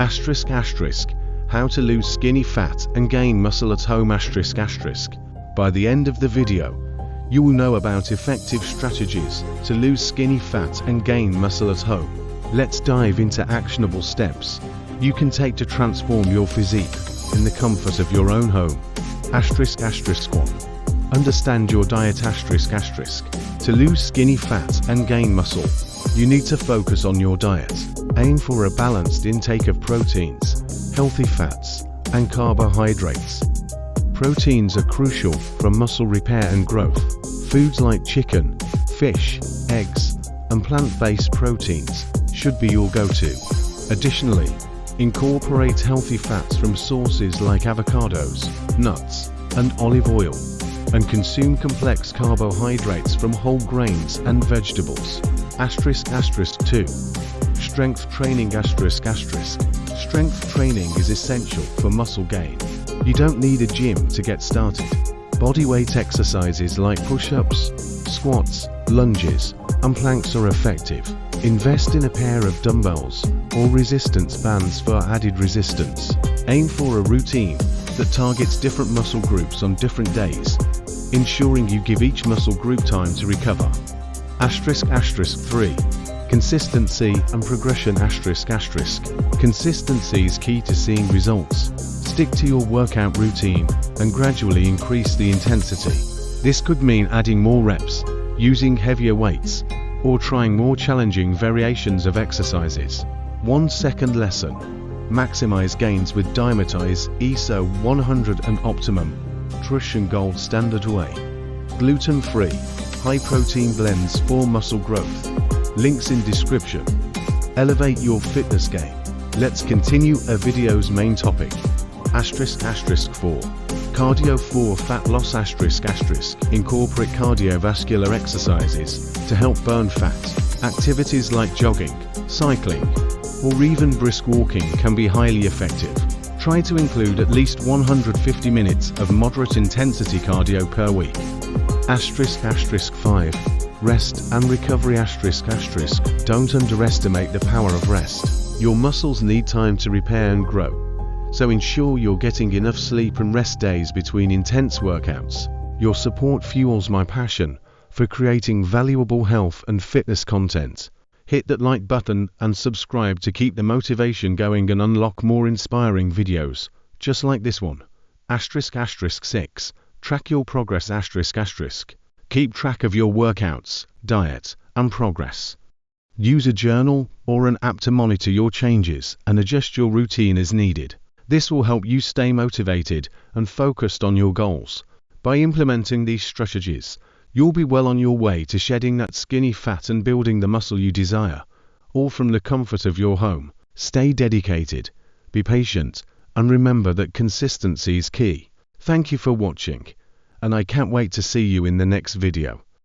Asterisk asterisk. How to lose skinny fat and gain muscle at home asterisk asterisk. By the end of the video, you will know about effective strategies to lose skinny fat and gain muscle at home. Let's dive into actionable steps you can take to transform your physique in the comfort of your own home. Asterisk asterisk 1. Understand your diet asterisk asterisk. To lose skinny fat and gain muscle, you need to focus on your diet. Aim for a balanced intake of proteins, healthy fats, and carbohydrates. Proteins are crucial for muscle repair and growth. Foods like chicken, fish, eggs, and plant-based proteins should be your go-to. Additionally, incorporate healthy fats from sources like avocados, nuts, and olive oil, and consume complex carbohydrates from whole grains and vegetables. Asterisk asterisk 2. Strength training asterisk asterisk. Strength training is essential for muscle gain. You don't need a gym to get started. Bodyweight exercises like push-ups, squats, lunges, and planks are effective. Invest in a pair of dumbbells or resistance bands for added resistance. Aim for a routine that targets different muscle groups on different days, ensuring you give each muscle group time to recover. Asterisk asterisk 3. Consistency and progression asterisk asterisk. Consistency is key to seeing results. Stick to your workout routine and gradually increase the intensity. This could mean adding more reps, using heavier weights, or trying more challenging variations of exercises. 1 second lesson. Maximize gains with Dimetize ISO 100 and Optimum Nutrition Gold Standard Whey. Gluten-free, high-protein blends for muscle growth. Links in description. Elevate your fitness game. Let's continue a video's main topic. Asterisk asterisk 4. Cardio for fat loss asterisk asterisk. Incorporate cardiovascular exercises to help burn fat. Activities like jogging, cycling, or even brisk walking can be highly effective. Try to include at least 150 minutes of moderate intensity cardio per week. Asterisk asterisk 5. Rest and recovery asterisk asterisk. Don't underestimate the power of rest. Your muscles need time to repair and grow, so ensure you're getting enough sleep and rest days between intense workouts. Your support fuels my passion for creating valuable health and fitness content. Hit that like button and subscribe to keep the motivation going and unlock more inspiring videos, just like this one. Asterisk asterisk 6. Track your progress asterisk asterisk. Keep track of your workouts, diet, and progress. Use a journal or an app to monitor your changes and adjust your routine as needed. This will help you stay motivated and focused on your goals. By implementing these strategies, you'll be well on your way to shedding that skinny fat and building the muscle you desire, all from the comfort of your home. Stay dedicated, be patient, and remember that consistency is key. Thank you for watching, and I can't wait to see you in the next video.